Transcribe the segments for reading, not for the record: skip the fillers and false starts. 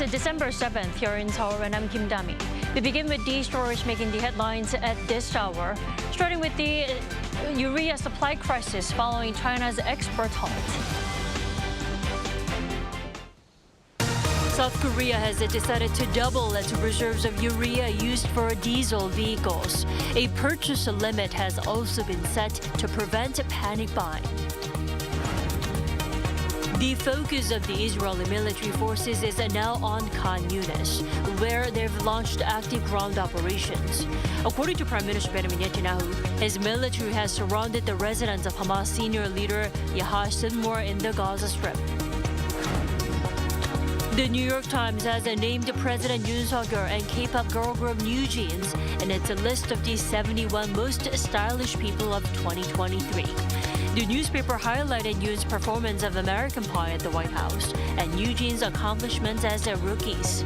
December 7th here in Seoul, and I'm Kim Dami. We begin with these stories making the headlines at this hour, starting with the urea supply crisis following China's export halt. South Korea has decided to double its reserves of urea used for diesel vehicles. A purchase limit has also been set to prevent panic buying. The focus of the Israeli military forces is now on Khan Younis, where they've launched active ground operations. According to Prime Minister Benjamin Netanyahu, his military has surrounded the residence of Hamas senior leader Yahya Sinwar in the Gaza Strip. The New York Times has named President Yoon and K-pop girl group NewJeans in its list of the 71 most stylish people of 2023. The newspaper highlighted Yoon's performance of American Pie at the White House and NewJeans' accomplishments as rookies.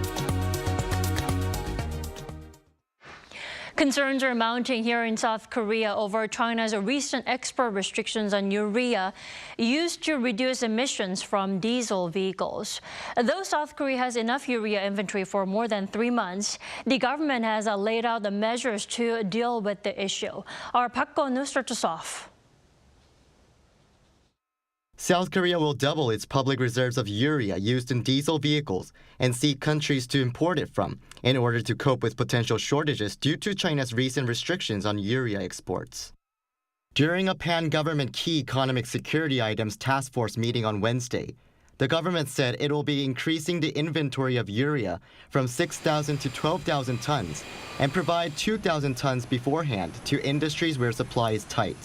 Concerns are mounting here in South Korea over China's recent export restrictions on urea used to reduce emissions from diesel vehicles. Though South Korea has enough urea inventory for more than 3 months, the government has laid out the measures to deal with the issue. Our Park Go-nu starts us off. South Korea will double its public reserves of urea used in diesel vehicles and seek countries to import it from in order to cope with potential shortages due to China's recent restrictions on urea exports. During a pan-government key economic security items task force meeting on Wednesday, the government said it will be increasing the inventory of urea from 6,000 to 12,000 tons and provide 2,000 tons beforehand to industries where supply is tight.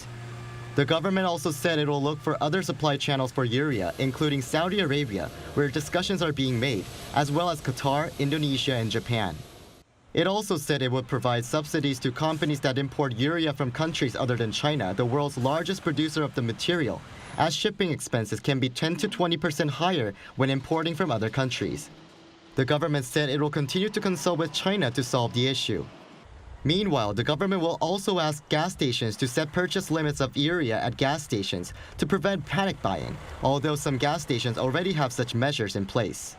The government also said it will look for other supply channels for urea, including Saudi Arabia, where discussions are being made, as well as Qatar, Indonesia, and Japan. It also said it would provide subsidies to companies that import urea from countries other than China, the world's largest producer of the material, as shipping expenses can be 10 to 20% higher when importing from other countries. The government said it will continue to consult with China to solve the issue. Meanwhile, the government will also ask gas stations to set purchase limits of urea at gas stations to prevent panic buying, although some gas stations already have such measures in place.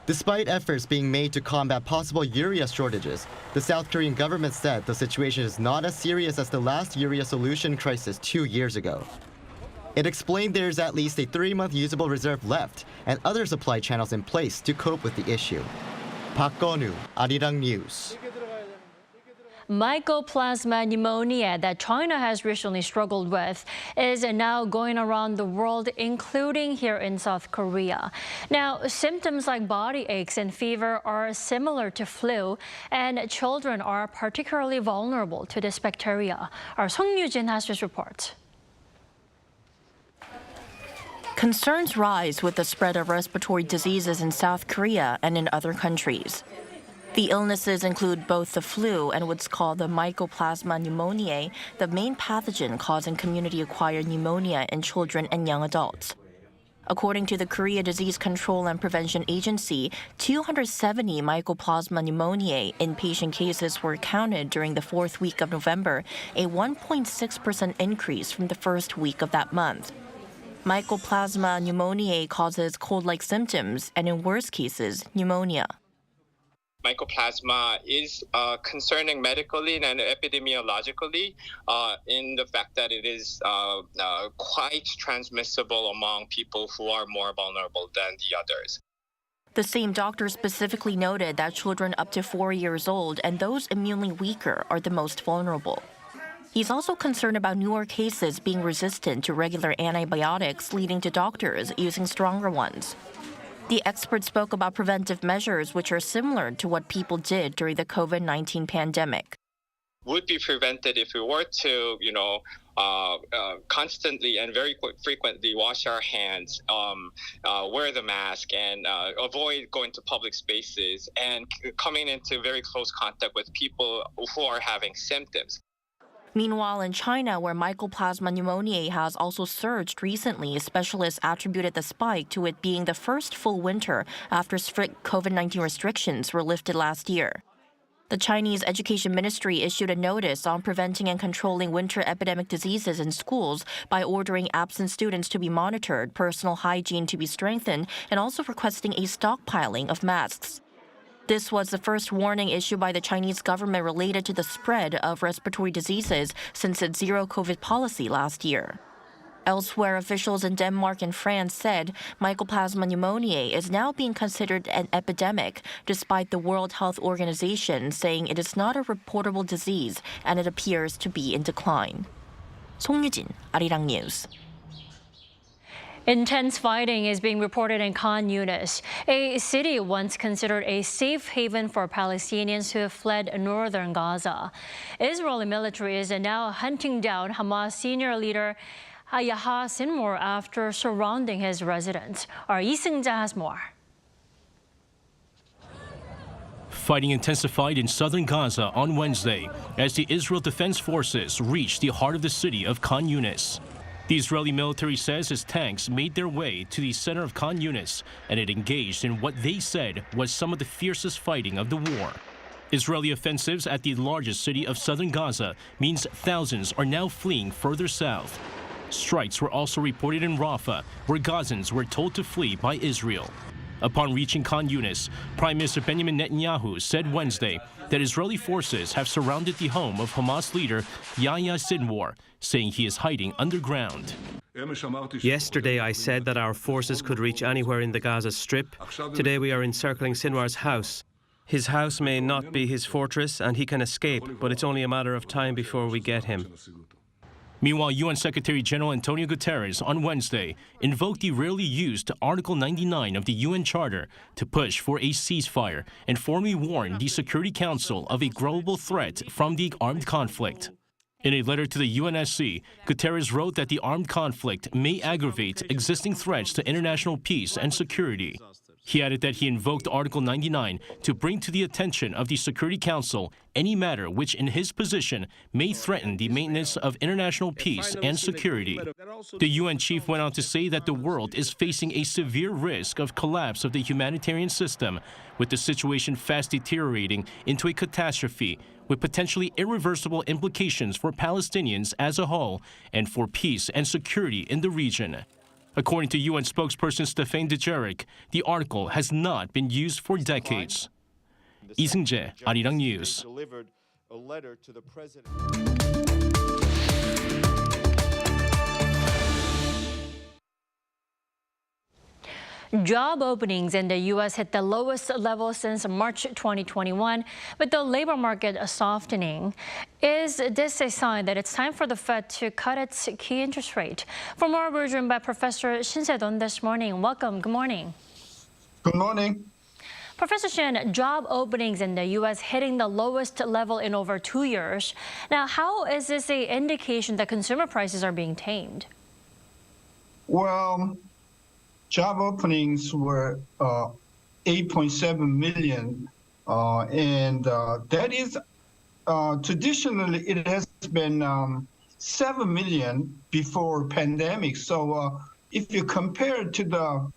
Despite efforts being made to combat possible urea shortages, the South Korean government said the situation is not as serious as the last urea solution crisis 2 years ago. It explained there is at least a 3-month usable reserve left and other supply channels in place to cope with the issue. Park Go-nu, Arirang News. Mycoplasma pneumoniae that China has recently struggled with is now going around the world, including here in South Korea. Now, symptoms like body aches and fever are similar to flu, and children are particularly vulnerable to this bacteria. Our NewJeans has this report. Concerns rise with the spread of respiratory diseases in South Korea and in other countries. The illnesses include both the flu and what's called the mycoplasma pneumoniae, the main pathogen causing community-acquired pneumonia in children and young adults. According to the Korea Disease Control and Prevention Agency, 270 mycoplasma pneumoniae inpatient cases were counted during the 4th week of November, a 1.6% increase from the first week of that month. Mycoplasma pneumoniae causes cold-like symptoms and, in worst cases, pneumonia. Mycoplasma is concerning medically and epidemiologically in the fact that it is quite transmissible among people who are more vulnerable than the others. The same doctor specifically noted that children up to 4 years old and those immunely weaker are the most vulnerable. He's also concerned about newer cases being resistant to regular antibiotics, leading to doctors using stronger ones. The expert spoke about preventive measures which are similar to what people did during the COVID-19 pandemic. Would be prevented if we were to, constantly and very frequently wash our hands, wear the mask, and avoid going to public spaces and coming into very close contact with people who are having symptoms. Meanwhile, in China, where mycoplasma pneumoniae has also surged recently, specialists attributed the spike to it being the first full winter after strict COVID-19 restrictions were lifted last year. The Chinese Education Ministry issued a notice on preventing and controlling winter epidemic diseases in schools by ordering absent students to be monitored, personal hygiene to be strengthened, and also requesting a stockpiling of masks. This was the first warning issued by the Chinese government related to the spread of respiratory diseases since its zero-COVID policy last year. Elsewhere, officials in Denmark and France said mycoplasma pneumoniae is now being considered an epidemic, despite the World Health Organization saying it is not a reportable disease and it appears to be in decline. 송유진, Arirang News. Intense fighting is being reported in Khan Younis, a city once considered a safe haven for Palestinians who have fled northern Gaza. Israeli military is now hunting down Hamas senior leader Yahya Sinwar after surrounding his residence. Our Lee Seung-ja has more. Fighting intensified in southern Gaza on Wednesday as the Israel Defense Forces reached the heart of the city of Khan Younis. The Israeli military says its tanks made their way to the center of Khan Younis, and it engaged in what they said was some of the fiercest fighting of the war. Israeli offensives at the largest city of southern Gaza means thousands are now fleeing further south. Strikes were also reported in Rafah, where Gazans were told to flee by Israel. Upon reaching Khan Younis, Prime Minister Benjamin Netanyahu said Wednesday that Israeli forces have surrounded the home of Hamas leader Yahya Sinwar, saying he is hiding underground. Yesterday I said that our forces could reach anywhere in the Gaza Strip. Today we are encircling Sinwar's house. His house may not be his fortress and he can escape, but it's only a matter of time before we get him. Meanwhile, UN Secretary General Antonio Guterres on Wednesday invoked the rarely used Article 99 of the UN Charter to push for a ceasefire and formally warned the Security Council of a global threat from the armed conflict. In a letter to the UNSC, Guterres wrote that the armed conflict may aggravate existing threats to international peace and security. He added that he invoked Article 99 to bring to the attention of the Security Council any matter which, in his position, may threaten the maintenance of international peace and security. The UN chief went on to say that the world is facing a severe risk of collapse of the humanitarian system, with the situation fast deteriorating into a catastrophe with potentially irreversible implications for Palestinians as a whole and for peace and security in the region. According to UN spokesperson Stéphane Dujarric, the article has not been used for decades. Lee Seung-ja, Arirang News. Job openings in the U.S. hit the lowest level since March 2021, with the labor market softening. Is this a sign that it's time for the Fed to cut its key interest rate? For more, we're joined by Professor Shin Se-don this morning. Welcome. Good morning. Good morning. Professor Shin, job openings in the U.S. hitting the lowest level in over 2 years. Now, how is this an indication that consumer prices are being tamed? Well, job openings were 8.7 million, and that is traditionally it has been 7 million before pandemic. So if you compare it to the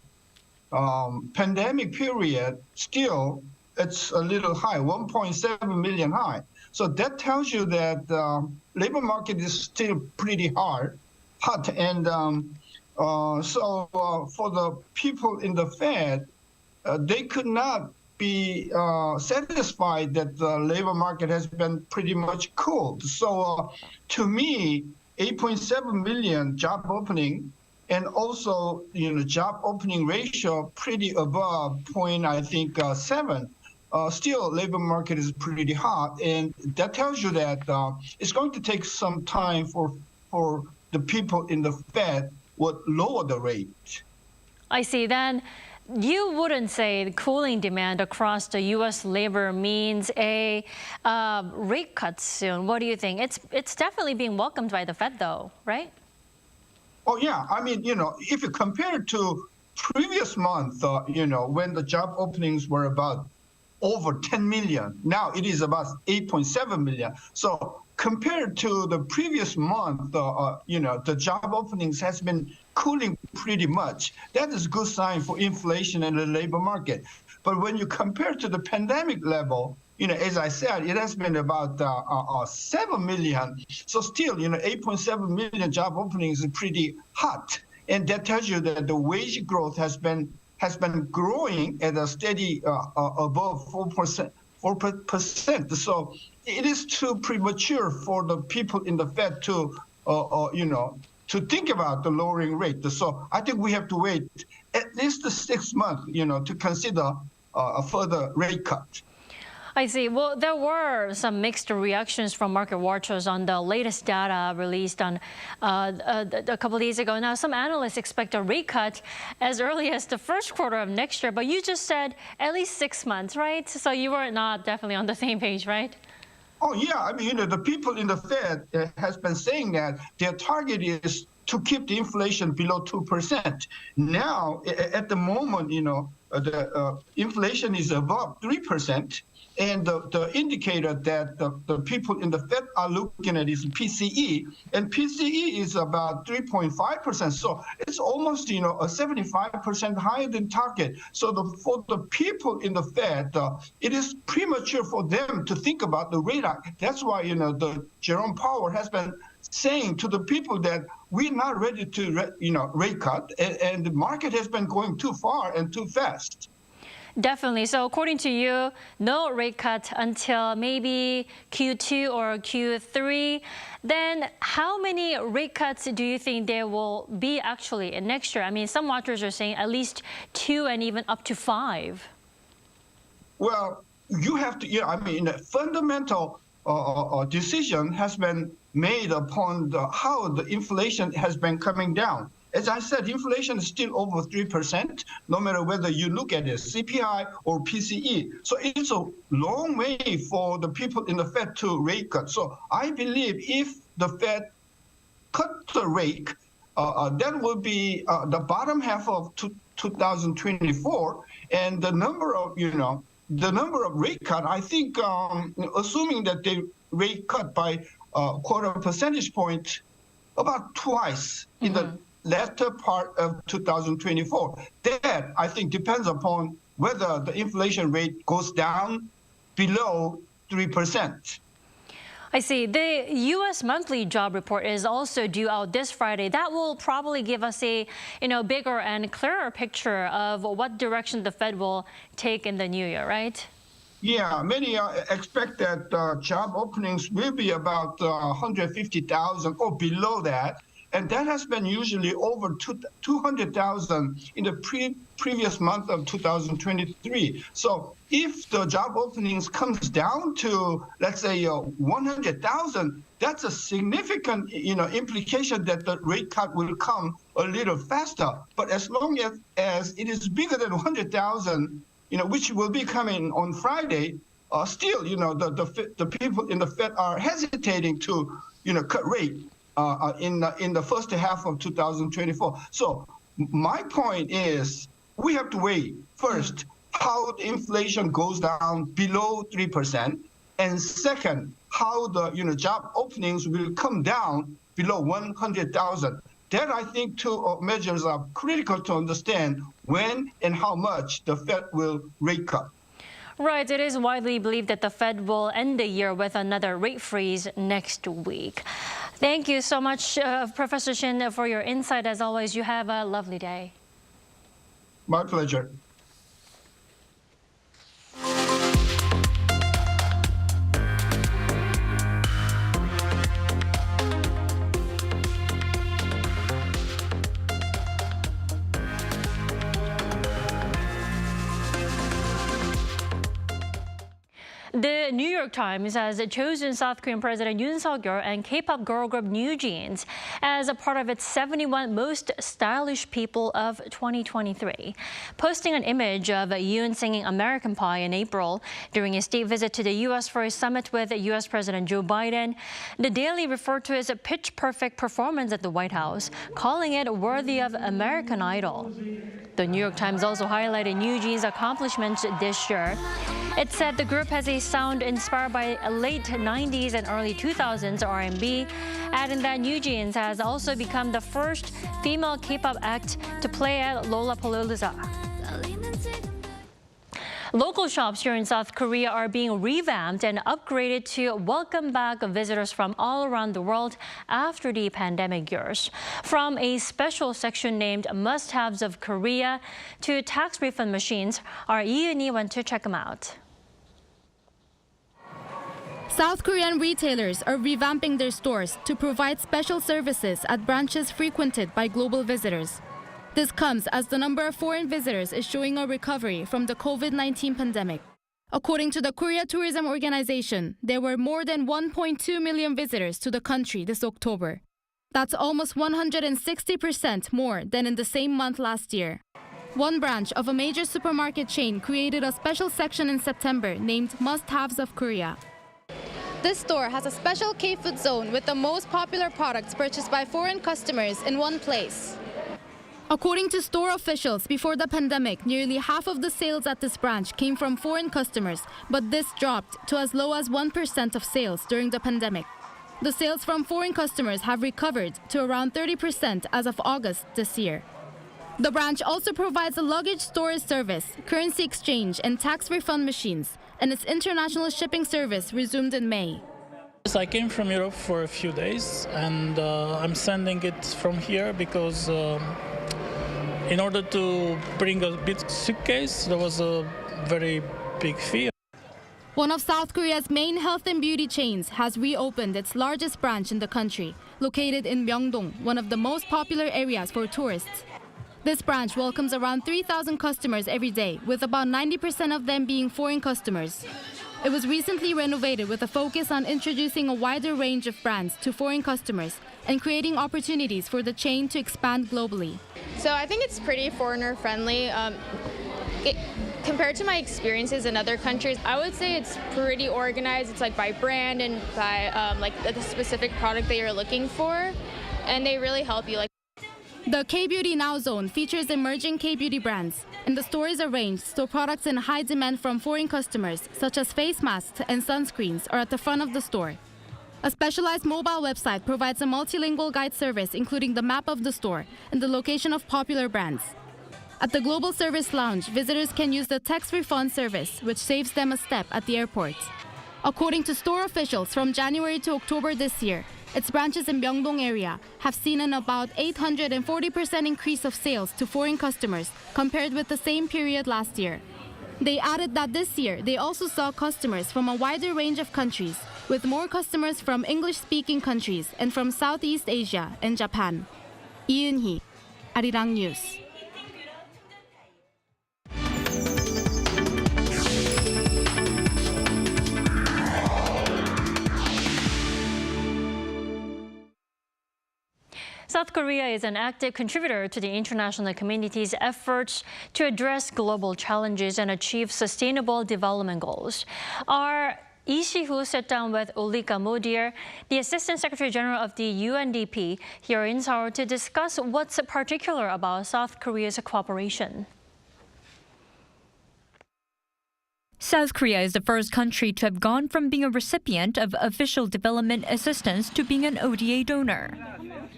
pandemic period, still it's a little high, 1.7 million high. So that tells you that labor market is still pretty hot, and so for the people in the Fed, they could not be satisfied that the labor market has been pretty much cooled. So to me, 8.7 million job opening, and also job opening ratio pretty above point, I think 7. Still, labor market is pretty hot, and that tells you that it's going to take some time for the people in the Fed would lower the rate. I see. Then you wouldn't say the cooling demand across the U.S. labor means a rate cut soon. What do you think? It's definitely being welcomed by the Fed, though, right? Oh, yeah. I mean, if you compare it to previous month, when the job openings were about over 10 million, now it is about 8.7 million. So compared to the previous month, the job openings has been cooling pretty much. That is a good sign for inflation in the labor market. But when you compare to the pandemic level, as I said, it has been about 7 million. So still, 8.7 million job openings is pretty hot. And that tells you that the wage growth has been growing at a steady above 4%. So it is too premature for the people in the Fed to think about the lowering rate. So I think we have to wait at least 6 months, to consider a further rate cut. I see. Well, there were some mixed reactions from market watchers on the latest data released on a couple of days ago. Now, some analysts expect a rate cut as early as the first quarter of next year, but you just said at least 6 months, right? So you were not definitely on the same page, right? Oh, yeah. I mean, the people in the Fed has been saying that their target is to keep the inflation below 2%. Now, at the moment, the inflation is above 3%. And the indicator that the people in the Fed are looking at is PCE, and PCE is about 3.5%. So it's almost, a 75% higher than target. So for the people in the Fed, it is premature for them to think about the rate hike. That's why, the Jerome Powell has been saying to the people that we're not ready to, rate cut, and the market has been going too far and too fast. Definitely. So according to you, no rate cut until maybe Q2 or Q3. Then how many rate cuts do you think there will be actually in next year? I mean, some watchers are saying at least 2 and even up to 5. Well, you have to, the fundamental decision has been made upon how the inflation has been coming down. As I said, inflation is still over 3%, no matter whether you look at it, CPI or PCE. So it's a long way for the people in the Fed to rate cut. So I believe if the Fed cut the rate, that will be the bottom half of 2024, and the number of rate cut. I think, assuming that they rate cut by quarter percentage point, about twice in the latter part of 2024. That, I think, depends upon whether the inflation rate goes down below 3%. I see. The U.S. monthly job report is also due out this Friday. That will probably give us a bigger and clearer picture of what direction the Fed will take in the new year, right? Yeah, many expect that job openings will be about 150,000 or below that. And that has been usually over 200,000 in the previous month of 2023. So if the job openings comes down to, let's say, 100,000, that's a significant, implication that the rate cut will come a little faster. But as long as it is bigger than 100,000, which will be coming on Friday, still, the people in the Fed are hesitating to, cut rate. In the first half of 2024. So my point is we have to wait first how the inflation goes down below 3%, and second, how the job openings will come down below 100,000. That, I think, two measures are critical to understand when and how much the Fed will rate cut. Right. It is widely believed that the Fed will end the year with another rate freeze next week. Thank you so much, Professor Shin, for your insight. As always, you have a lovely day. My pleasure. The New York Times has chosen South Korean President Yoon and K-pop girl group NewJeans as a part of its 71 most stylish people of 2023. Posting an image of Yoon singing American Pie in April during a state visit to the U.S. for a summit with U.S. President Joe Biden, the Daily referred to as a pitch-perfect performance at the White House, calling it worthy of American Idol. The New York Times also highlighted NewJeans' accomplishments this year. It said the group has a sound inspired by late 90s and early 2000s R&B, adding that NewJeans has also become the first female K-pop act to play at Lollapalooza. Local shops here in South Korea are being revamped and upgraded to welcome back visitors from all around the world after the pandemic years. From a special section named Must-Haves of Korea to tax refund machines, our Yoon went to check them out. South Korean retailers are revamping their stores to provide special services at branches frequented by global visitors. This comes as the number of foreign visitors is showing a recovery from the COVID-19 pandemic. According to the Korea Tourism Organization, there were more than 1.2 million visitors to the country this October. That's almost 160% more than in the same month last year. One branch of a major supermarket chain created a special section in September named Must-Haves of Korea. This store has a special K-food zone with the most popular products purchased by foreign customers in one place. According to store officials, before the pandemic, nearly half of the sales at this branch came from foreign customers, but this dropped to as low as 1% of sales during the pandemic. The sales from foreign customers have recovered to around 30% as of August this year. The branch also provides a luggage storage service, currency exchange, and tax refund machines, and its international shipping service resumed in May. I came from Europe for a few days, and I'm sending it from here because in order to bring a big suitcase, there was a very big fee. One of South Korea's main health and beauty chains has reopened its largest branch in the country, located in Myeongdong, one of the most popular areas for tourists. This branch welcomes around 3,000 customers every day, with about 90% of them being foreign customers. It was recently renovated with a focus on introducing a wider range of brands to foreign customers and creating opportunities for the chain to expand globally. So I think it's pretty foreigner-friendly. Compared to my experiences in other countries, I would say it's pretty organized. It's like by brand and by like the specific product that you're looking for, and they really help you. The K-Beauty Now zone features emerging K-beauty brands, and the store is arranged so products in high demand from foreign customers, such as face masks and sunscreens, are at the front of the store. A specialized mobile website provides a multilingual guide service, including the map of the store and the location of popular brands. At the Global Service Lounge, visitors can use the tax refund service, which saves them a step at the airport. According to store officials, from January to October this year, its branches in Myeongdong area have seen an about 840% increase of sales to foreign customers compared with the same period last year. They added that this year they also saw customers from a wider range of countries, with more customers from English-speaking countries and from Southeast Asia and Japan. Yoon, Arirang News. South Korea is an active contributor to the international community's efforts to address global challenges and achieve sustainable development goals. Our Lee Si-hoo sat down with Ulrika, the Assistant Secretary General of the UNDP, here in Seoul to discuss what's particular about South Korea's cooperation. South Korea is the first country to have gone from being a recipient of official development assistance to being an ODA donor.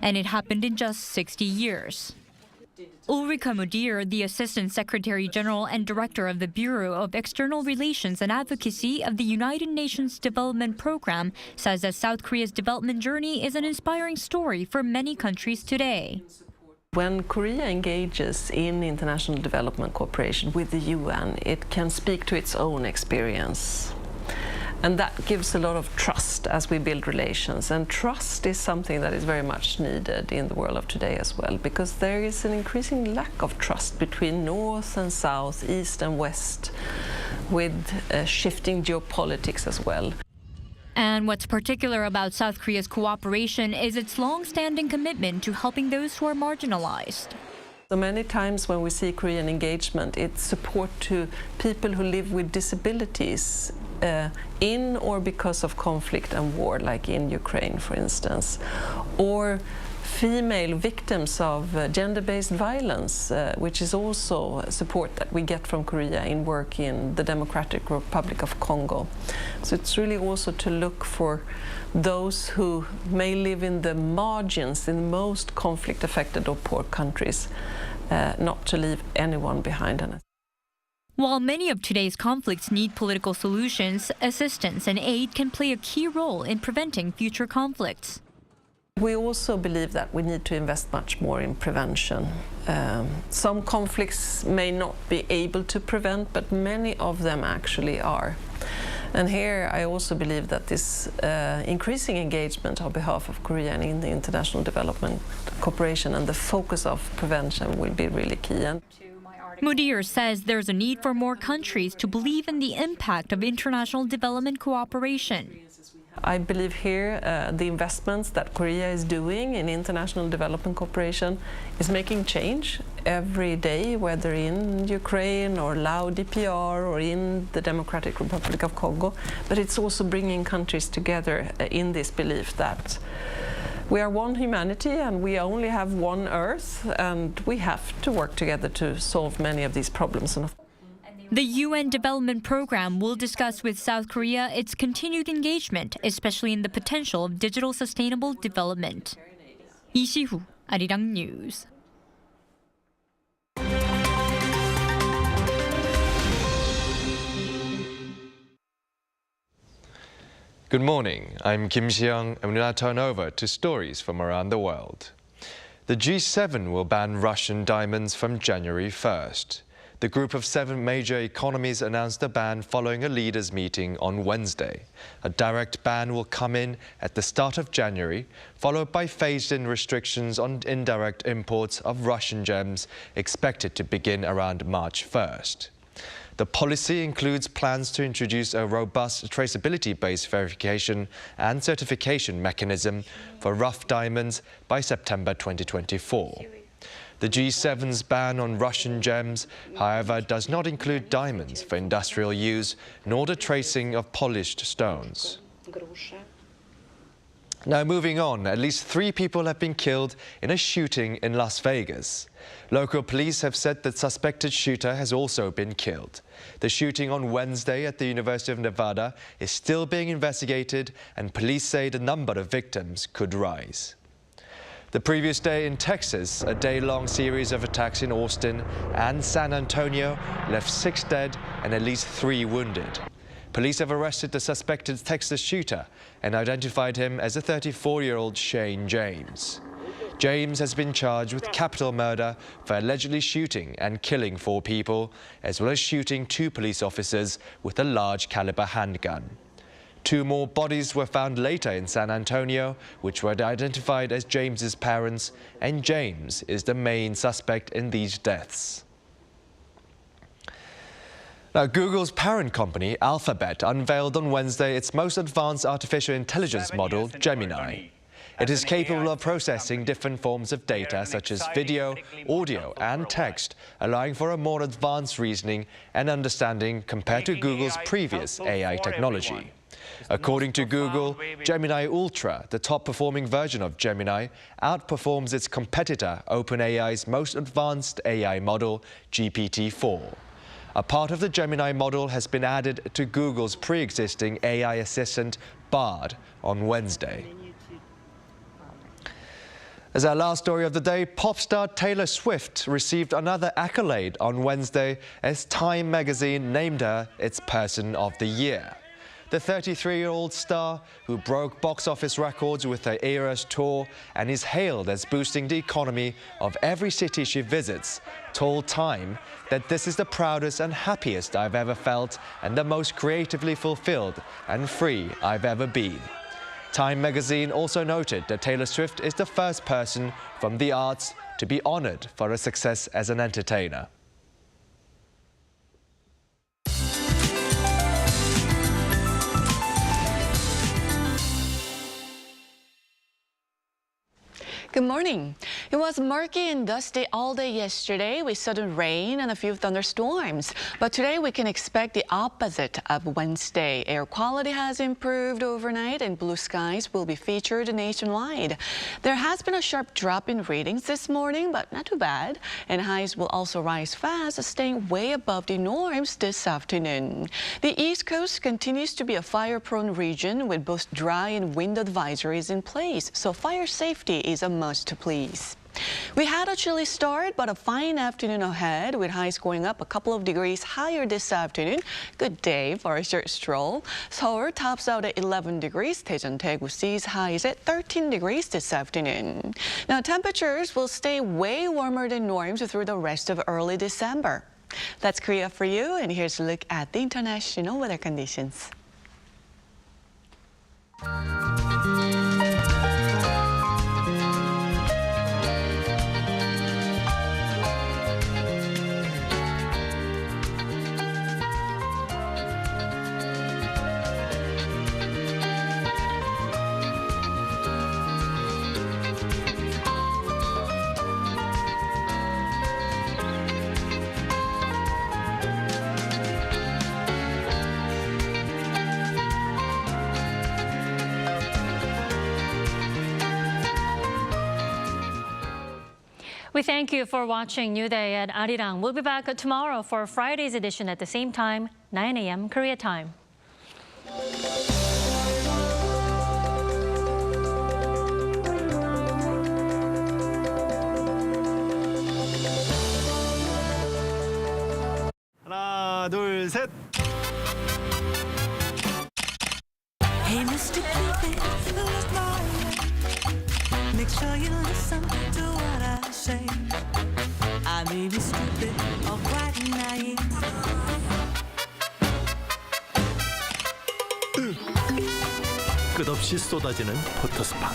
And it happened in just 60 years. Ulrika, the Assistant Secretary General and Director of the Bureau of External Relations and Advocacy of the United Nations Development Program, says that South Korea's development journey is an inspiring story for many countries today. When Korea engages in international development cooperation with the UN, it can speak to its own experience. And that gives a lot of trust as we build relations. And trust is something that is very much needed in the world of today as well, because there is an increasing lack of trust between North and South, East and West, with shifting geopolitics as well. And what's particular about South Korea's cooperation is its long-standing commitment to helping those who are marginalized. So many times when we see Korean engagement, it's support to people who live with disabilities in or because of conflict and war, like in Ukraine, for instance, or female victims of gender-based violence, which is also support that we get from Korea in work in the Democratic Republic of Congo. So it's really also to look for those who may live in the margins, in the most conflict-affected or poor countries, not to leave anyone behind. While many of today's conflicts need political solutions, assistance and aid can play a key role in preventing future conflicts. We also believe that we need to invest much more in prevention. Some conflicts may not be able to prevent, but many of them actually are. And here I also believe that this increasing engagement on behalf of Korea and in the international development cooperation and the focus of prevention will be really key. Modéer says there's a need for more countries to believe in the impact of international development cooperation. I believe here the investments that Korea is doing in international development cooperation is making change every day, whether in Ukraine or Laos DPR or in the Democratic Republic of Congo. But it's also bringing countries together in this belief that we are one humanity and we only have one Earth, and we have to work together to solve many of these problems. The UN Development Program will discuss with South Korea its continued engagement, especially in the potential of digital sustainable development. Lee Si-hoo, Arirang News. Good morning, I'm Kim Si-young, and we now turn over to stories from around the world. The G7 will ban Russian diamonds from January 1st. The group of 7 major economies announced a ban following a leaders' meeting on Wednesday. A direct ban will come in at the start of January, followed by phased-in restrictions on indirect imports of Russian gems expected to begin around March 1st. The policy includes plans to introduce a robust traceability-based verification and certification mechanism for rough diamonds by September 2024. The G7's ban on Russian gems, however, does not include diamonds for industrial use, nor the tracing of polished stones. Now moving on, at least 3 people have been killed in a shooting in Las Vegas. Local police have said the suspected shooter has also been killed. The shooting on Wednesday at the University of Nevada is still being investigated, and police say the number of victims could rise. The previous day in Texas, a day-long series of attacks in Austin and San Antonio left 6 dead and at least 3 wounded. Police have arrested the suspected Texas shooter and identified him as a 34-year-old Shane James. James has been charged with capital murder for allegedly shooting and killing 4 people, as well as shooting 2 police officers with a large-caliber handgun. 2 more bodies were found later in San Antonio, which were identified as James's parents, and James is the main suspect in these deaths. Now, Google's parent company, Alphabet, unveiled on Wednesday its most advanced artificial intelligence model, Gemini. It is capable of processing different forms of data such as video, audio and text, allowing for a more advanced reasoning and understanding compared to Google's previous AI technology. According to Google, Gemini Ultra, the top-performing version of Gemini, outperforms its competitor OpenAI's most advanced AI model, GPT-4. A part of the Gemini model has been added to Google's pre-existing AI assistant, Bard, on Wednesday. As our last story of the day, pop star Taylor Swift received another accolade on Wednesday as Time magazine named her its Person of the Year. The 33-year-old star, who broke box office records with her Eras tour and is hailed as boosting the economy of every city she visits, told Time that "This is the proudest and happiest I've ever felt and the most creatively fulfilled and free I've ever been." Time magazine also noted that Taylor Swift is the first person from the arts to be honored for her success as an entertainer. Good morning. It was murky and dusty all day yesterday with sudden rain and a few thunderstorms. But today we can expect the opposite of Wednesday. Air quality has improved overnight and blue skies will be featured nationwide. There has been a sharp drop in readings this morning, but not too bad. And highs will also rise fast, staying way above the norms this afternoon. The East Coast continues to be a fire-prone region with both dry and wind advisories in place, so fire safety is a must, please. We had a chilly start, but a fine afternoon ahead with highs going up a couple of degrees higher this afternoon. Good day for a short stroll. Seoul tops out at 11 degrees. Daejeon, Daegu sees highs at 13 degrees this afternoon. Now, temperatures will stay way warmer than norms through the rest of early December. That's Korea for you, and here's a look at the international weather conditions. We thank you for watching New Day at Arirang. We'll be back tomorrow for Friday's edition at the same time, 9 a.m. Korea time. 하나, 둘, 셋. Hey, Mr. Cupid, make sure you listen to what I say. I may be stupid or quite naive. 끝없이 쏟아지는 포토스팟.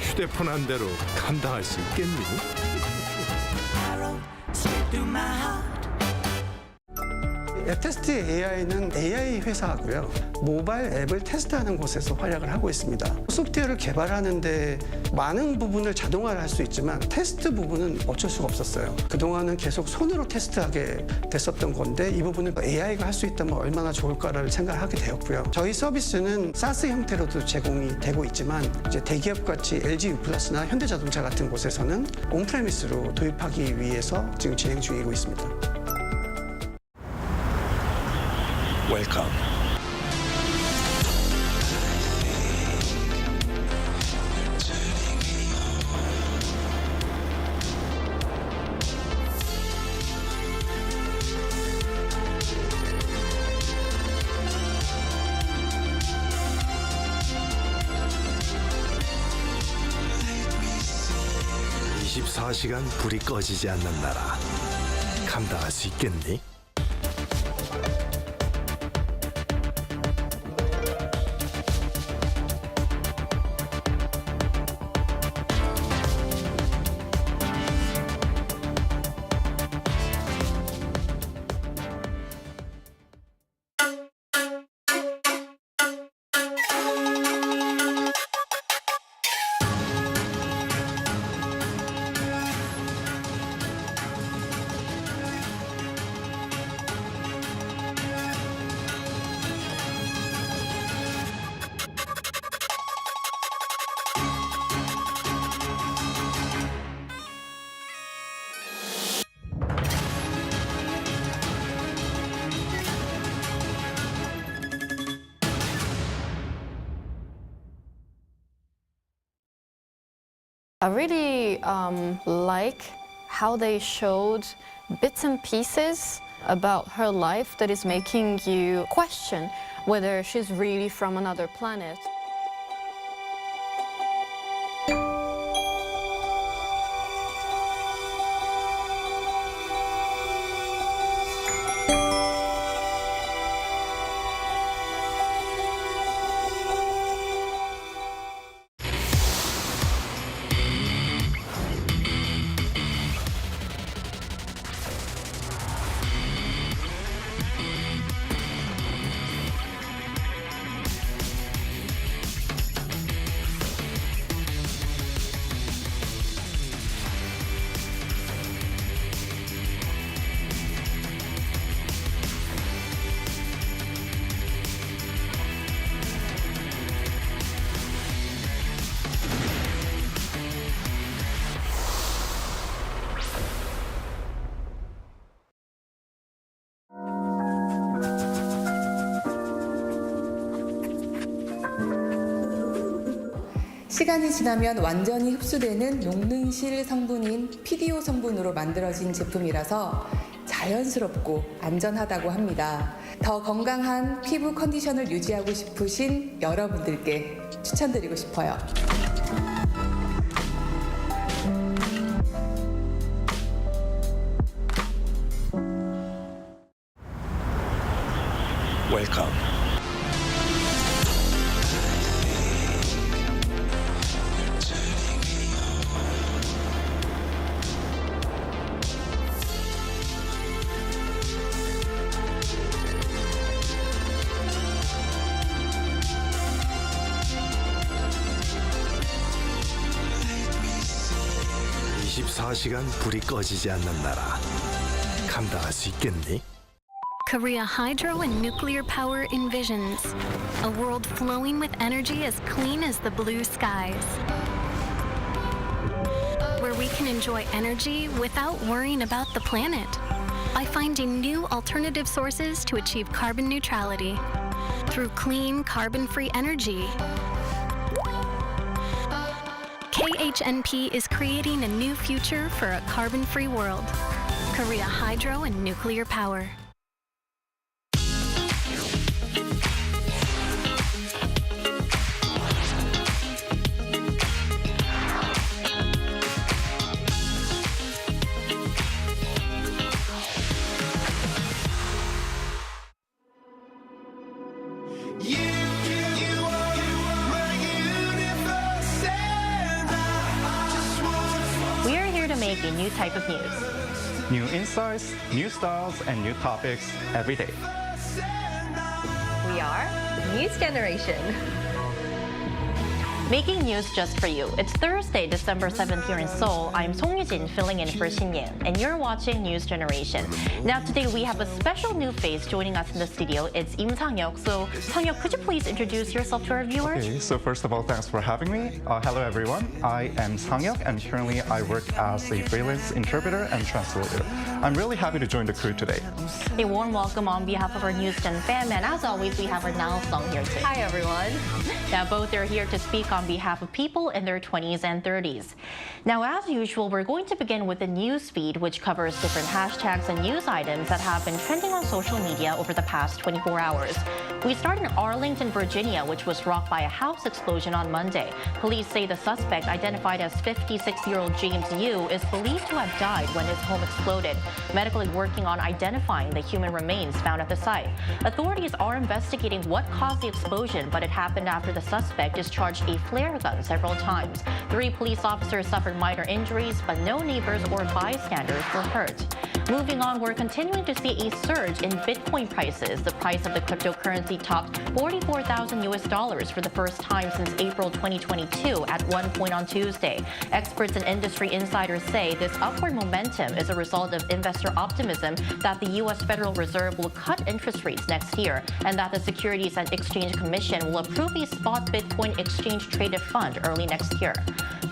휴대폰 한 대로 감당할 수 있겠니? Arrow straight through my heart. 앱테스트 AI는 AI 회사고요. 모바일 앱을 테스트하는 곳에서 활약을 하고 있습니다. 소프트웨어를 개발하는데 많은 부분을 자동화를 할 수 있지만 테스트 부분은 어쩔 수가 없었어요. 그동안은 계속 손으로 테스트하게 됐었던 건데 이 부분을 AI가 할 수 있다면 얼마나 좋을까를 생각하게 되었고요. 저희 서비스는 SaaS 형태로도 제공이 되고 있지만 이제 대기업같이 LG U+나 현대자동차 같은 곳에서는 온프레미스로 도입하기 위해서 지금 진행 중이고 있습니다. 웰컴. (24시간) 불이 꺼지지 않는 나라. 감당할 수 있겠니? I really like how they showed bits and pieces about her life that is making you question whether she's really from another planet. 시간이 지나면 완전히 흡수되는 녹능실 성분인 PDO 성분으로 만들어진 제품이라서 자연스럽고 안전하다고 합니다. 더 건강한 피부 컨디션을 유지하고 싶으신 여러분들께 추천드리고 싶어요. 웰컴. (24시간) 불이 꺼지지 않는 나라. 감당할 수 있겠니? Korea hydro and nuclear power envisions a world flowing with energy as clean as the blue skies, where we can enjoy energy without worrying about the planet by finding new alternative sources to achieve carbon neutrality through clean, carbon-free energy. KHNP is creating a new future for a carbon-free world. Korea hydro and nuclear power. A new type of news. New insights, new styles, and new topics every day. We are News Generation. Making news just for you. It's Thursday, December 7th here in Seoul. I'm Song Yujin, filling in for Shin Yin, and you're watching News Generation. Now today we have a special new face joining us in the studio. It's Im Sang-hyuk. So Sang-hyuk, could you please introduce yourself to our viewers? Okay, so first of all, thanks for having me. Hello everyone, I am Sang-hyuk, and currently I work as a freelance interpreter and translator. I'm really happy to join the crew today. A warm welcome on behalf of our News Gen fam, and as always, we have our Now Song here too. Hi everyone. Now both are here to speak on behalf of people in their 20s and 30s. Now, as usual, we're going to begin with the news feed, which covers different hashtags and news items that have been trending on social media over the past 24 hours. We start in Arlington, Virginia, which was rocked by a house explosion on Monday. Police say the suspect, identified as 56-year-old James Yu, is believed to have died when his home exploded, medically working on identifying the human remains found at the site. Authorities are investigating what caused the explosion, but it happened after the suspect discharged a flare gun several times. 3 police officers suffered minor injuries, but no neighbors or bystanders were hurt. Moving on, we're continuing to see a surge in Bitcoin prices. The price of the cryptocurrency topped $44,000 for the first time since April 2022 at one point on Tuesday. Experts and industry insiders say this upward momentum is a result of investor optimism that the U.S. Federal Reserve will cut interest rates next year and that the Securities and Exchange Commission will approve a spot Bitcoin exchange-traded fund early next year.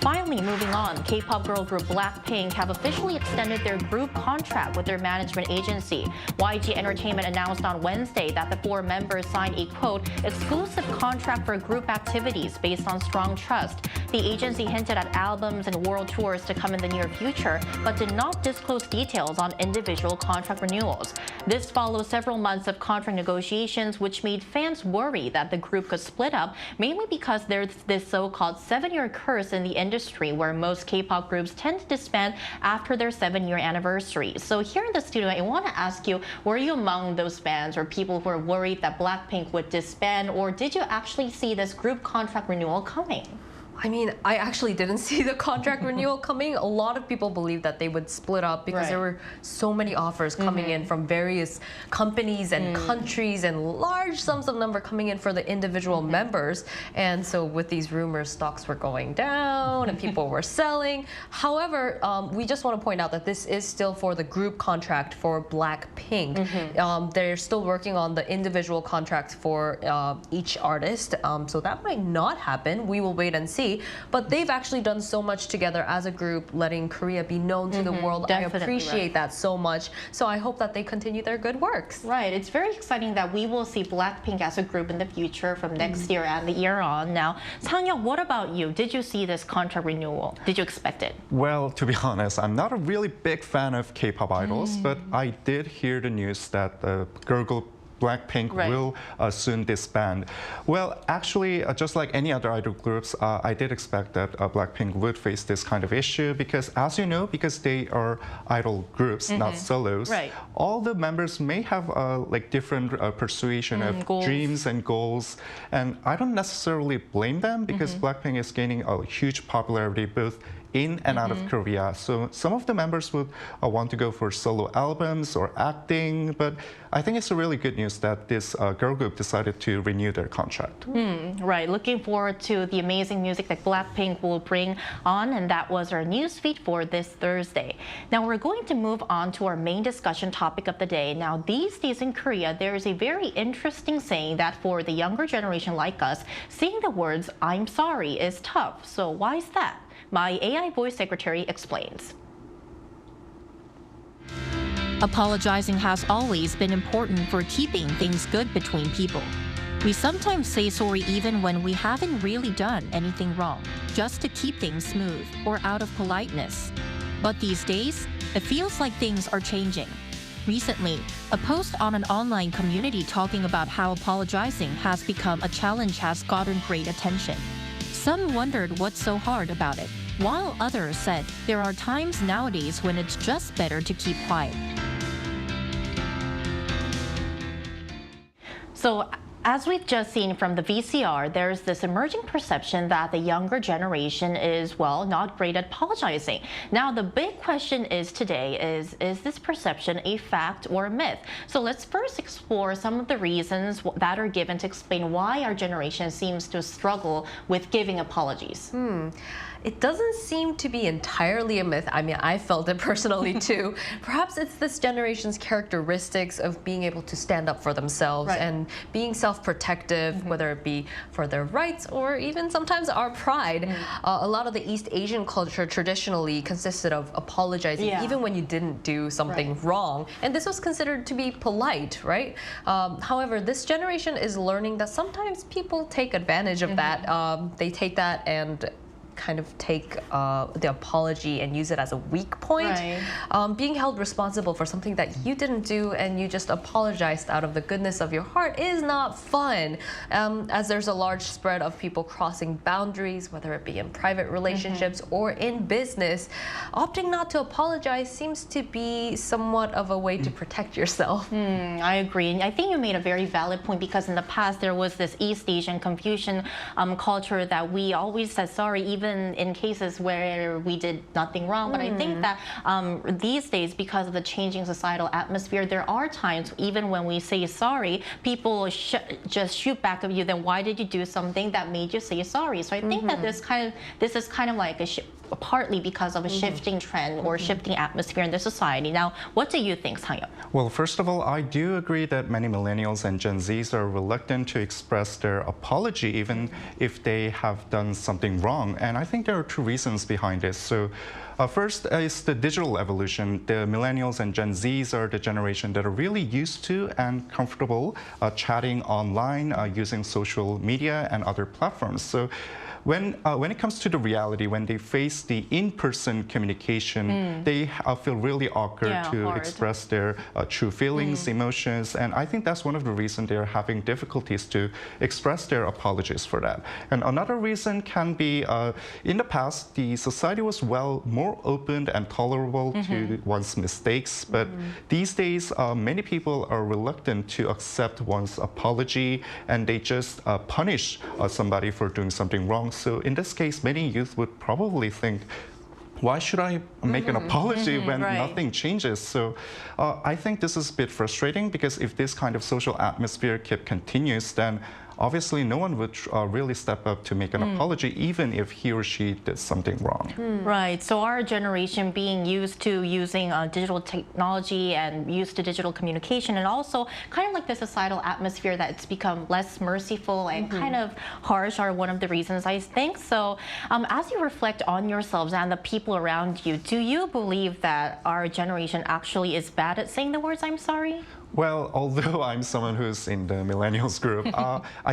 Finally, moving on, K-pop girl group Blackpink have officially extended their group contract with their management agency. YG Entertainment announced on Wednesday that the 4 members signed a, quote, exclusive contract for group activities based on strong trust. The agency hinted at albums and world tours to come in the near future, but did not disclose details on individual contract renewals. This follows several months of contract negotiations, which made fans worry that the group could split up, mainly because there's this so-called 7-year curse in the industry where most K-pop groups tend to disband after their 7-year anniversary. So here in the studio, I want to ask you, were you among those fans or people who were worried that Blackpink would disband, or did you actually see this group contract renewal coming? I mean, I actually didn't see the contract renewal coming. A lot of people believed that they would split up because there were so many offers coming in from various companies and countries, and large sums of number coming in for the individual members. And so with these rumors, stocks were going down and people were selling. However, we just want to point out that this is still for the group contract for Blackpink. They're still working on the individual contracts for each artist. So that might not happen. We will wait and see. see. But they've actually done so much together as a group, letting Korea be known to the world. Definitely, I appreciate that so much. So I hope that they continue their good works. Right. It's very exciting that we will see Blackpink as a group in the future from next year and the year on. Now, Sang-yeok, what about you? Did you see this contract renewal? Did you expect it? Well, to be honest, I'm not a really big fan of K-pop idols, but I did hear the news that the girl group Blackpink will soon disband. Well, actually, just like any other idol groups, I did expect that Blackpink would face this kind of issue because, as you know, because they are idol groups, not solos, all the members may have like different persuasion of dreams and goals, and I don't necessarily blame them because Blackpink is gaining a huge popularity both in and out of Korea. So some of the members would want to go for solo albums or acting, but I think it's a really good news that this girl group decided to renew their contract. Right, looking forward to the amazing music that Blackpink will bring on, and that was our news feed for this Thursday. Now we're going to move on to our main discussion topic of the day. Now these days in Korea, there is a very interesting saying that for the younger generation like us, saying the words, "I'm sorry," is tough. So why is that? My AI voice secretary explains. Apologizing has always been important for keeping things good between people. We sometimes say sorry even when we haven't really done anything wrong, just to keep things smooth or out of politeness. But these days, it feels like things are changing. Recently, a post on an online community talking about how apologizing has become a challenge has gotten great attention. Some wondered what's so hard about it, while others said there are times nowadays when it's just better to keep quiet. So, as we've just seen from the VCR, there's this emerging perception that the younger generation is, well, not great at apologizing. Now, the big question is today is this perception a fact or a myth? So let's first explore some of the reasons that are given to explain why our generation seems to struggle with giving apologies. It doesn't seem to be entirely a myth. I mean, I felt it personally too. Perhaps it's this generation's characteristics of being able to stand up for themselves and being self-protective, whether it be for their rights or even sometimes our pride. A lot of the East Asian culture traditionally consisted of apologizing even when you didn't do something wrong. And this was considered to be polite, right? However, this generation is learning that sometimes people take advantage of that. They take that and kind of take the apology and use it as a weak point. Being held responsible for something that you didn't do and you just apologized out of the goodness of your heart is not fun. As there's a large spread of people crossing boundaries, whether it be in private relationships or in business, opting not to apologize seems to be somewhat of a way to protect yourself. I agree. And I think you made a very valid point because in the past there was this East Asian Confucian culture that we always said sorry even in cases where we did nothing wrong. But I think that these days, because of the changing societal atmosphere, there are times even when we say sorry, people just shoot back at you, then why did you do something that made you say sorry? So I think that this is kind of like partly because of a shifting trend or shifting atmosphere in the society. Now, what do you think, Sang-yeok? Well, first of all, I do agree that many millennials and Gen Zs are reluctant to express their apology even if they have done something wrong. And I think there are two reasons behind this. So first is the digital evolution. The millennials and Gen Zs are the generation that are really used to and comfortable chatting online, using social media and other platforms. So when it comes to the reality, when they face the in-person communication, they feel really awkward to express their true feelings, emotions, and I think that's one of the reasons they're having difficulties to express their apologies for that. And another reason can be, in the past, the society was more open and tolerable to one's mistakes, but these days, many people are reluctant to accept one's apology, and they just punish somebody for doing something wrong. So in this case, many youth would probably think, why should I make an apology when nothing changes? So I think this is a bit frustrating because if this kind of social atmosphere continues, then obviously no one would really step up to make an apology, even if he or she did something wrong. Right. So our generation being used to using digital technology and used to digital communication, and also kind of like the societal atmosphere that it's become less merciful and kind of harsh are one of the reasons, I think. So as you reflect on yourselves and the people around you, do you believe that our generation actually is bad at saying the words "I'm sorry"? Well, although I'm someone who's in the millennials group,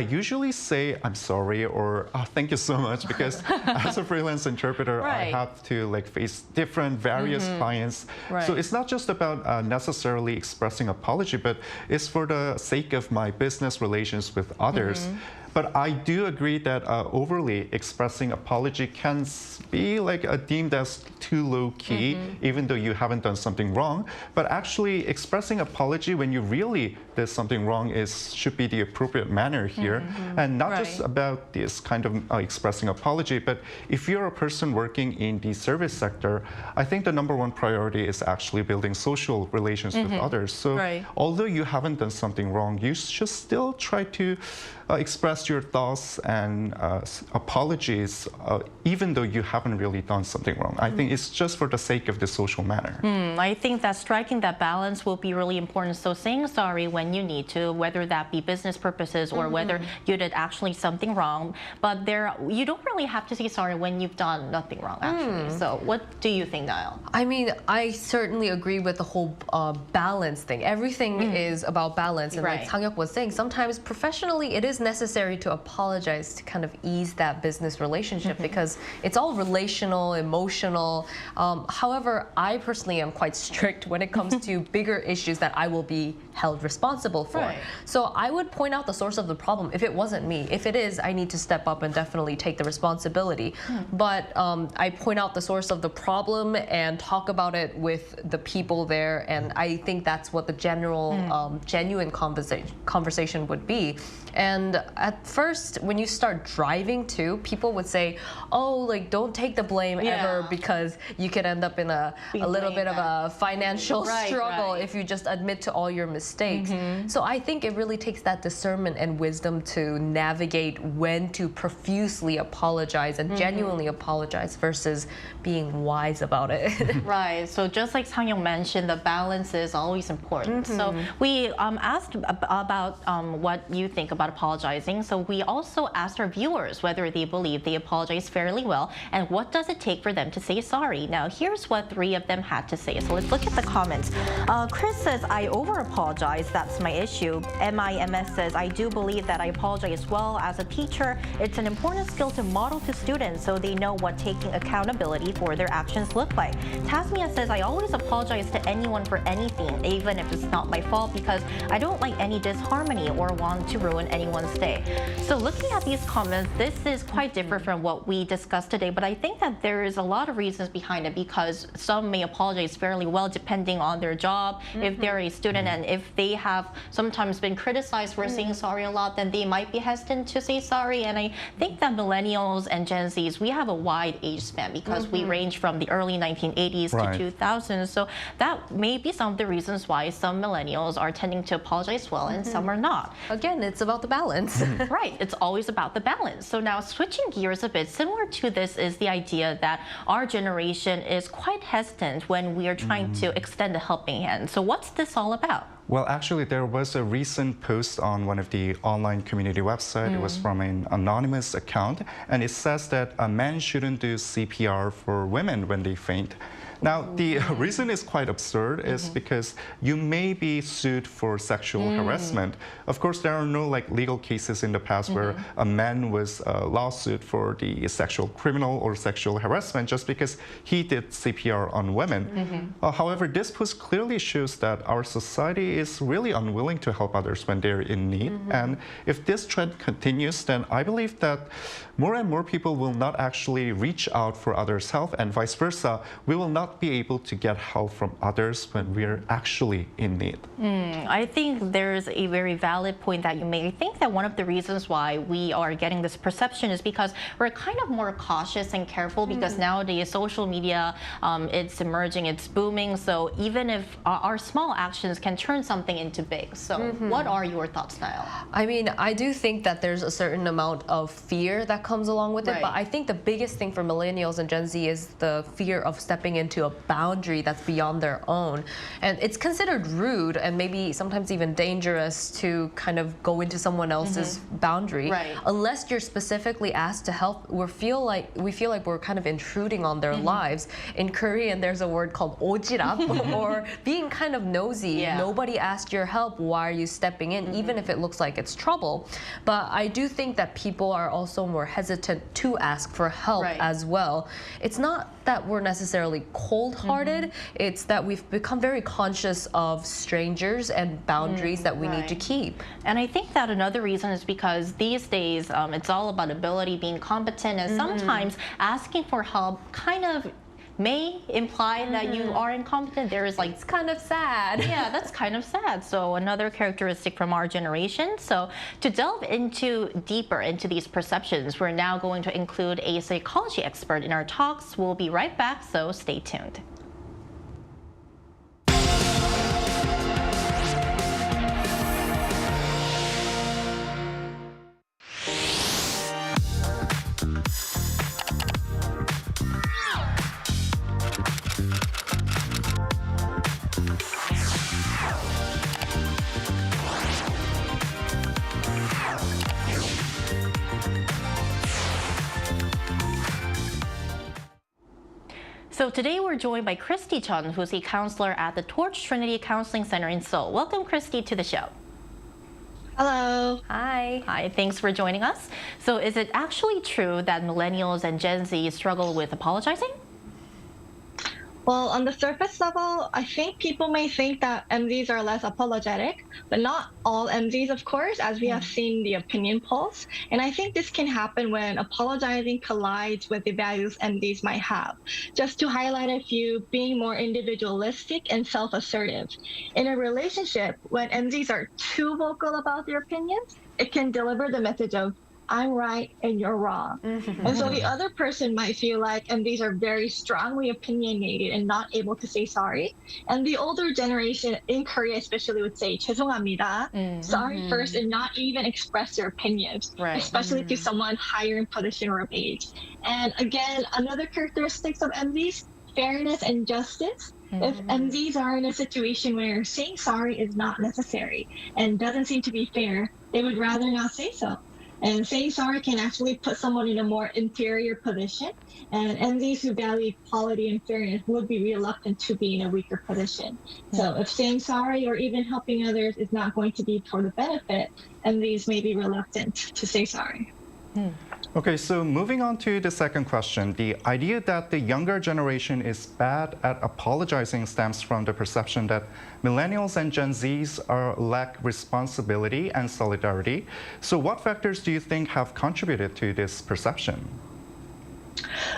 I usually say I'm sorry or thank you so much, because as a freelance interpreter, I have to like face different various clients. So it's not just about necessarily expressing apology, but it's for the sake of my business relations with others. But I do agree that overly expressing apology can be like deemed as too low-key, even though you haven't done something wrong. But actually expressing apology when you really did something wrong should be the appropriate manner here. And not just about this kind of expressing apology, but if you're a person working in the service sector, I think the #1 priority is actually building social relations with others. So although you haven't done something wrong, you should still try to express your thoughts and apologies, even though you haven't really done something wrong. I think it's just for the sake of the social manner. I think that striking that balance will be really important. So saying sorry when you need to, whether that be business purposes or whether you did actually something wrong, but you don't really have to say sorry when you've done nothing wrong, actually. So what do you think, Niall? I mean, I certainly agree with the whole balance thing. Everything is about balance. And like Sang-hyuk was saying, sometimes professionally it is necessary to apologize to kind of ease that business relationship because it's all relational, emotional. However, I personally am quite strict when it comes to bigger issues that I will be held responsible for. So I would point out the source of the problem if it wasn't me. If it is, I need to step up and definitely take the responsibility. But I point out the source of the problem and talk about it with the people there, and I think that's what the general genuine conversation would be. And at first, when you start driving too, people would say, oh, like, don't take the blame ever, because you could end up in a little bit of a financial struggle if you just admit to all your mistakes. So I think it really takes that discernment and wisdom to navigate when to profusely apologize and genuinely apologize versus being wise about it. So just like Sang-hyuk mentioned, the balance is always important. So we asked about what you think about apologizing. So we also asked our viewers whether they believe they apologize fairly well and what does it take for them to say sorry. Now here's what 3 of them had to say. So let's look at the comments. Chris says, I over-apologize, that's my issue. MIMS says, I do believe that I apologize well. As a teacher, it's an important skill to model to students so they know what taking accountability for their actions look like. Tasmia says, I always apologize to anyone for anything, even if it's not my fault, because I don't like any disharmony or want to ruin anyone's day. So looking at these comments, this is quite different from what we discussed today, but I think that there is a lot of reasons behind it, because some may apologize fairly well depending on their job. If they're a student and if they have sometimes been criticized for saying sorry a lot, then they might be hesitant to say sorry. And I think that millennials and Gen Zs, we have a wide age span because we range from the early 1980s to 2000s. So that may be some of the reasons why some millennials are tending to apologize well and some are not. Again, it's about the balance. It's always about the balance. So now switching gears a bit, similar to this is the idea that our generation is quite hesitant when we are trying to extend a helping hand. So what's this all about? Well, actually, there was a recent post on one of the online community websites. It was from an anonymous account, and it says that a man shouldn't do CPR for women when they faint. Now, the reason is quite absurd, is because you may be sued for sexual harassment. Of course, there are no legal cases in the past where a man was lawsuit for the sexual criminal or sexual harassment just because he did CPR on women. However, this post clearly shows that our society is really unwilling to help others when they're in need. And if this trend continues, then I believe that more and more people will not actually reach out for others' help, and vice versa. We will not not be able to get help from others when we're actually in need? I think there's a very valid point that you made. I think that one of the reasons why we are getting this perception is because we're kind of more cautious and careful because nowadays social media, it's emerging, it's booming. So even if our small actions can turn something into big. So what are your thoughts, Niall? I mean, I do think that there's a certain amount of fear that comes along with it, but I think the biggest thing for millennials and Gen Z is the fear of stepping into a boundary that's beyond their own. And it's considered rude and maybe sometimes even dangerous to kind of go into someone else's boundary. Unless you're specifically asked to help, we feel like we're kind of intruding on their lives. In Korean, there's a word called 오지랖, or being kind of nosy. Nobody asked your help, why are you stepping in, even if it looks like it's trouble. But I do think that people are also more hesitant to ask for help as well. It's not that we're necessarily cold-hearted, it's that we've become very conscious of strangers and boundaries that we need to keep. And I think that another reason is because these days it's all about ability, being competent, and sometimes asking for help kind of may imply that you are incompetent. There is like, it's kind of sad. Yeah, that's kind of sad. So another characteristic from our generation. So to delve deeper into these perceptions, we're now going to include a psychology expert in our talks. We'll be right back, so stay tuned. So today we're joined by Christy Chun, who's a counselor at the Torch Trinity Counseling Center in Seoul. Welcome, Christy, to the show. Hello. Hi. Hi, thanks for joining us. So is it actually true that millennials and Gen Z struggle with apologizing? Well, on the surface level, I think people may think that MZs are less apologetic, but not all MZs, of course, as we have seen the opinion polls. And I think this can happen when apologizing collides with the values MZs might have. Just to highlight a few, being more individualistic and self-assertive. In a relationship, when MZs are too vocal about their opinions, it can deliver the message of, I'm right and you're wrong. And so the other person might feel like MZs are very strongly opinionated and not able to say sorry. And the older generation in Korea especially would say 죄송합니다, sorry first, and not even express their opinions, especially to someone higher in position or of age. And again, another characteristics of MZs, fairness and justice. If MZs are in a situation where saying sorry is not necessary and doesn't seem to be fair, they would rather not say so. And saying sorry can actually put someone in a more inferior position. And MZs who value equality and fairness would be reluctant to be in a weaker position. So if saying sorry or even helping others is not going to be for the benefit, MZs may be reluctant to say sorry. Okay, so moving on to the second question, the idea that the younger generation is bad at apologizing stems from the perception that millennials and Gen Zs lack responsibility and solidarity. So what factors do you think have contributed to this perception?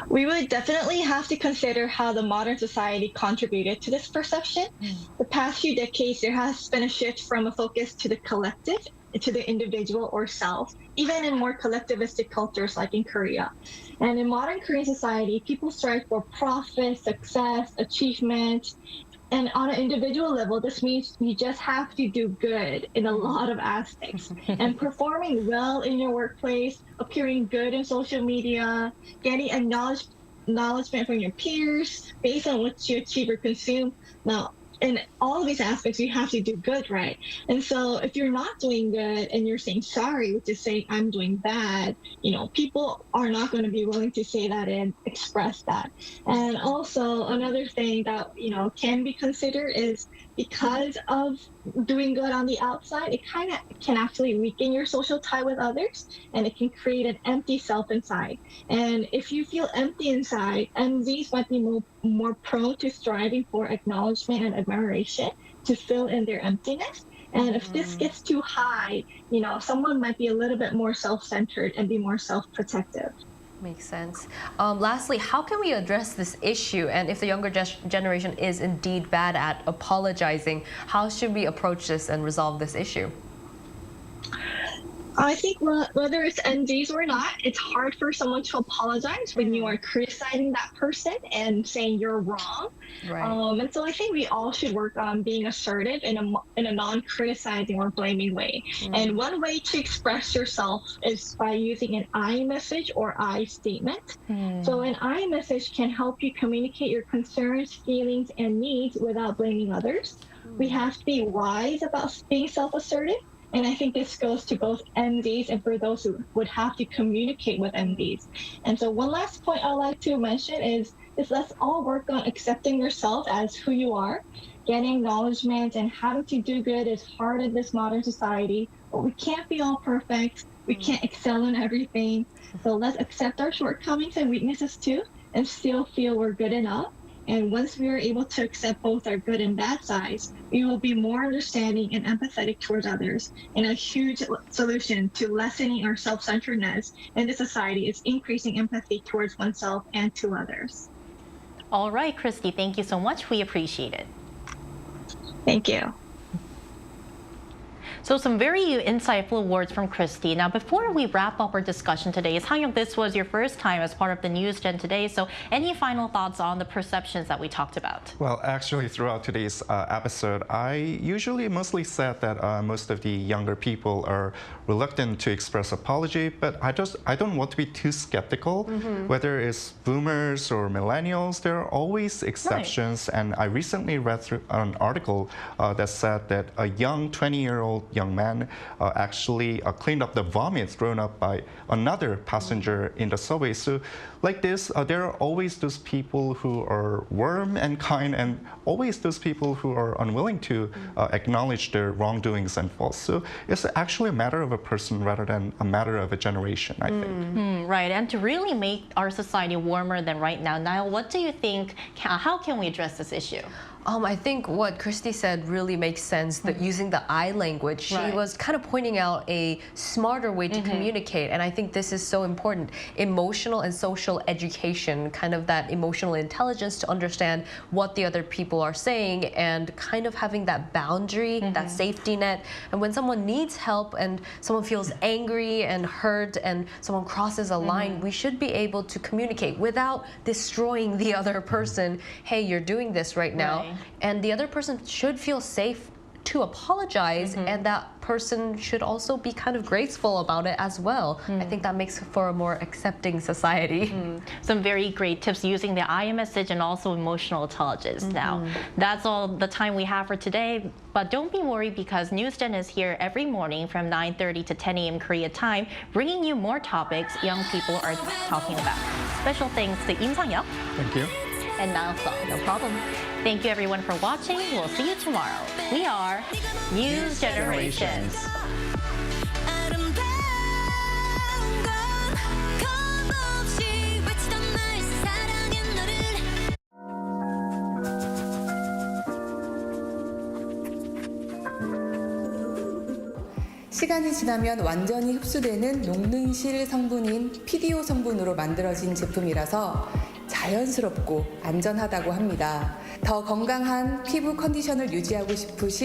We would definitely have to consider how the modern society contributed to this perception. The past few decades, there has been a shift from a focus to the collective, to the individual or self, even in more collectivistic cultures like in Korea. And in modern Korean society, people strive for profit, success, achievement. And on an individual level, this means you just have to do good in a lot of aspects. And performing well in your workplace, appearing good in social media, getting acknowledgement from your peers based on what you achieve or consume. Now, in all of these aspects, you have to do good, right? And so if you're not doing good and you're saying sorry, which is saying I'm doing bad, people are not going to be willing to say that and express that. And also another thing that, can be considered is because of doing good on the outside, it kind of can actually weaken your social tie with others, and it can create an empty self inside. And if you feel empty inside, MZs might be more prone to striving for acknowledgement and admiration to fill in their emptiness. And if this gets too high, someone might be a little bit more self-centered and be more self-protective. Makes sense. Lastly, how can we address this issue? And if the younger generation is indeed bad at apologizing, how should we approach this and resolve this issue? I think whether it's MDs or not, it's hard for someone to apologize when you are criticizing that person and saying you're wrong. Right. And so I think we all should work on being assertive in a non-criticizing or blaming way. And one way to express yourself is by using an I message or I statement. So an I message can help you communicate your concerns, feelings, and needs without blaming others. We have to be wise about being self-assertive. And I think this goes to both MDs and for those who would have to communicate with MDs. And so one last point I'd like to mention is let's all work on accepting yourself as who you are. Getting acknowledgement and having to do good is hard in this modern society, but we can't be all perfect. We can't excel in everything. So let's accept our shortcomings and weaknesses too, and still feel we're good enough. And once we are able to accept both our good and bad sides, we will be more understanding and empathetic towards others. And a huge solution to lessening our self-centeredness in this society is increasing empathy towards oneself and to others. All right, Christy, thank you so much. We appreciate it. Thank you. So some very insightful words from Christy. Now, before we wrap up our discussion today, Sang-Young, this was your first time as part of the NewsGen today. So any final thoughts on the perceptions that we talked about? Well, actually, throughout today's episode, I usually mostly said that most of the younger people are reluctant to express apology, but I don't want to be too skeptical. Whether it's boomers or millennials, there are always exceptions. Right. And I recently read through an article that said that a young 20-year-old young man actually cleaned up the vomit thrown up by another passenger in the subway. So like this, there are always those people who are warm and kind, and always those people who are unwilling to acknowledge their wrongdoings and faults. So it's actually a matter of a person rather than a matter of a generation, I think. Right, and to really make our society warmer than right now, Niall, what do you think, how can we address this issue? I think what Christy said really makes sense, that using the I language. She was kind of pointing out a smarter way to communicate, and I think this is so important. Emotional and social education, kind of that emotional intelligence to understand what the other people are saying, and kind of having that boundary, that safety net. And when someone needs help and someone feels angry and hurt and someone crosses a line, we should be able to communicate without destroying the other person. Hey, you're doing this right now. And the other person should feel safe to apologize, and that person should also be kind of graceful about it as well. I think that makes for a more accepting society. Some very great tips using the I message and also emotional intelligence. Now, that's all the time we have for today, but don't be worried because NewsGen is here every morning from 9:30 to 10 a.m. Korea time, bringing you more topics young people are talking about. Special thanks to Sang-Young. Thank you. And Niall Song. No problem. Thank you everyone for watching. We'll see you tomorrow. We are News Generations. 시간이 지나면 완전히 흡수되는 녹능실 성분인 PDO 성분으로 만들어진 제품이라서 자연스럽고 안전하다고 합니다. 더 건강한 피부 컨디션을 유지하고 싶으신